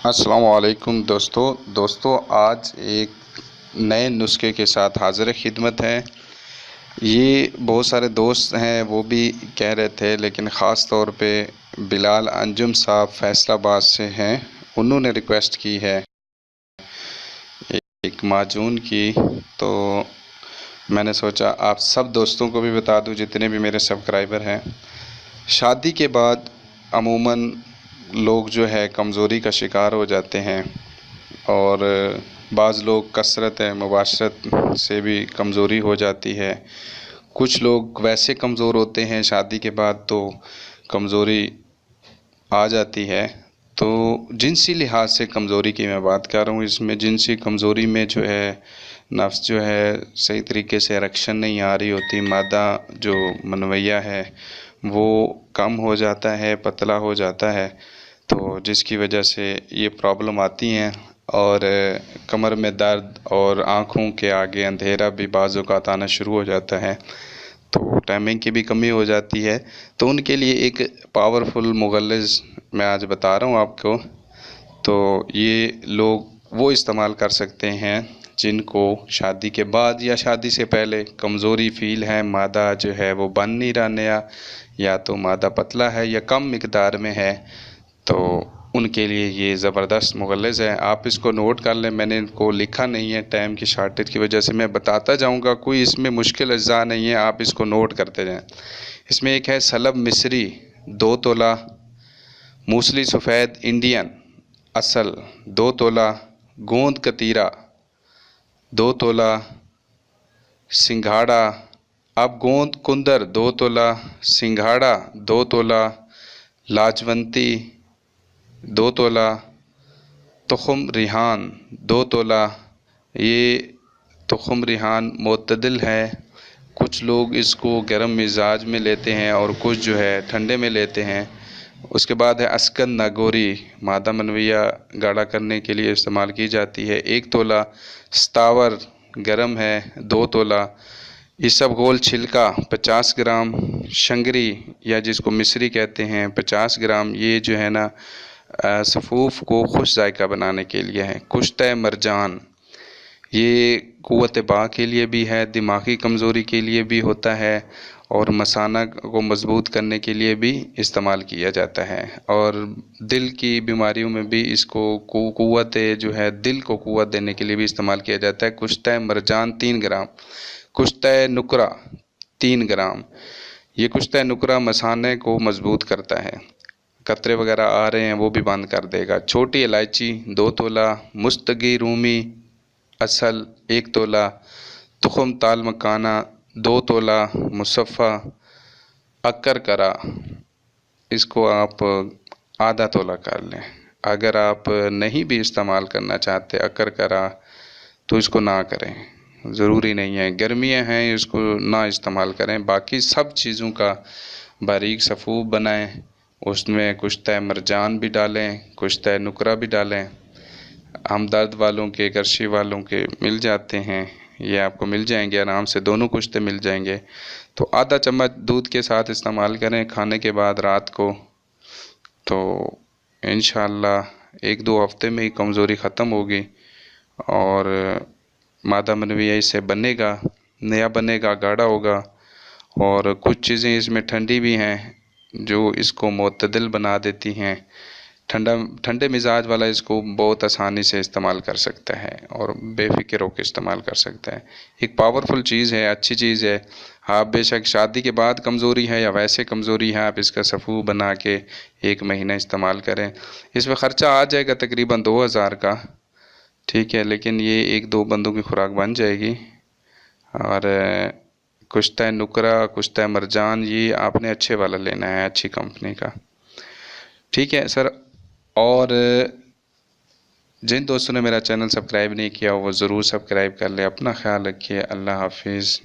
अस्सलामुअलैकुम दोस्तों आज एक नए नुस्खे के साथ हाज़िर खिदमत है। ये बहुत सारे दोस्त हैं वो भी कह रहे थे, लेकिन ख़ास तौर पे बिलाल अंजुम साहब फैसलाबाद से हैं। उन्होंने रिक्वेस्ट की है एक माजून की, तो मैंने सोचा आप सब दोस्तों को भी बता दूं जितने भी मेरे सब्सक्राइबर हैं। शादी के बाद अमूमन लोग जो है कमज़ोरी का शिकार हो जाते हैं और बाज़ लोग कसरत मुबाशरत से भी कमज़ोरी हो जाती है। कुछ लोग वैसे कमज़ोर होते हैं शादी के बाद तो कमज़ोरी आ जाती है। तो जिनसी लिहाज से कमज़ोरी की मैं बात कर रहा हूँ। इसमें जिनसी कमज़ोरी में जो है नफ्स जो है सही तरीके से इरेक्शन नहीं आ रही होती, मादा जो मनवैया है वो कम हो जाता है, पतला हो जाता है, तो जिसकी वजह से ये प्रॉब्लम आती हैं। और कमर में दर्द और आँखों के आगे अंधेरा भी बाज़ औक़ात आना शुरू हो जाता है, तो टाइमिंग की भी कमी हो जाती है। तो उनके लिए एक पावरफुल मुगल्लिज़ मैं आज बता रहा हूँ आपको। तो ये लोग वो इस्तेमाल कर सकते हैं जिनको शादी के बाद या शादी से पहले कमज़ोरी फ़ील है, मादा जो है वो बन नहीं रहा नया, या तो मादा पतला है या कम मिकदार में है, तो उनके लिए ये ज़बरदस्त मुगल्लिज़ है। आप इसको नोट कर लें, मैंने इनको लिखा नहीं है, टाइम की शार्टेज की वजह से मैं बताता जाऊंगा, कोई इसमें मुश्किल अज्जा नहीं है, आप इसको नोट करते जाएं। इसमें एक है सलब मिस्री 2 तोला, मूसली सफ़ेद इंडियन असल 2 तोला, गोंद कतीरा 2 तोला, सिंघाड़ा अब गोंद कुंदर 2 तोला, सिंघाड़ा 2 तोला, लाजवंती 2 तोला, तुखम रिहान 2 तोला। ये तुखम रिहान मोतदिल है, कुछ लोग इसको गर्म मिजाज में लेते हैं और कुछ जो है ठंडे में लेते हैं। उसके बाद है अस्कन नागौरी, मादा मनविया गाढ़ा करने के लिए इस्तेमाल की जाती है, 1 तोला। स्तावर गर्म है 2 तोला। इसबगोल छिलका 50 ग्राम। शंगरी या जिसको मिस्री कहते हैं 50 ग्राम। ये जो है ना सफ़ूफ़ को खुश जायका बनाने के लिए है। कुश्ते मरजान ये क़ुव्वत बा के लिए भी है, दिमागी कमज़ोरी के लिए भी होता है और मसाना को मज़बूत करने के लिए भी इस्तेमाल किया जाता है, और दिल की बीमारियों में भी इसको क़ुव्वत जो है दिल को क़ुव्वत देने के लिए भी इस्तेमाल किया जाता है। कुश्ते मरजान 3 ग्राम। कुश्ते नुकरा 3 ग्राम। ये कुश्ते नुकरा मसाने को मज़बूत करता है, कतरे वगैरह आ रहे हैं वो भी बंद कर देगा। छोटी इलायची 2 तोला। मुस्तगी रूमी असल 1 तोला। तुखम ताल मकाना 2 तोला। मुसफ़ा अक्कर करा इसको आप आधा तोला कर लें। अगर आप नहीं भी इस्तेमाल करना चाहते अक्कर करा तो इसको ना करें, ज़रूरी नहीं है, गर्मियाँ हैं इसको ना इस्तेमाल करें। बाकी सब चीज़ों का बारीक सफ़ूफ़ बनाएं, उसमें कुश्ते मरजान भी डालें, कुश्ते नुकरा भी डालें। हमदर्द वालों के, गर्शी वालों के मिल जाते हैं, ये आपको मिल जाएंगे आराम से, दोनों कुश्ते मिल जाएंगे। तो आधा चम्मच दूध के साथ इस्तेमाल करें खाने के बाद रात को, तो इंशाअल्लाह 1-2 हफ्ते में ही कमज़ोरी ख़त्म होगी और मादा मनविया इससे बनेगा, नया बनेगा, गाढ़ा होगा। और कुछ चीज़ें इसमें ठंडी भी हैं जो इसको मोतदिल बना देती हैं। ठंडे मिजाज वाला इसको बहुत आसानी से इस्तेमाल कर सकता है और बेफिक्र होकर इस्तेमाल कर सकता है। एक पावरफुल चीज़ है, अच्छी चीज़ है। आप बेशक शादी के बाद कमज़ोरी है या वैसे कमज़ोरी है, आप इसका सफ़ू बना के 1 महीना इस्तेमाल करें। इसमें ख़र्चा आ जाएगा तकरीबन 2000 का, ठीक है, लेकिन ये 1-2 बंदों की खुराक बन जाएगी। और कुश्ते नुकरा, कुश्ते मरजान ये आपने अच्छे वाला लेना है, अच्छी कंपनी का, ठीक है सर। और जिन दोस्तों ने मेरा चैनल सब्सक्राइब नहीं किया वो ज़रूर सब्सक्राइब कर ले। अपना ख्याल रखिए। अल्लाह हाफिज़।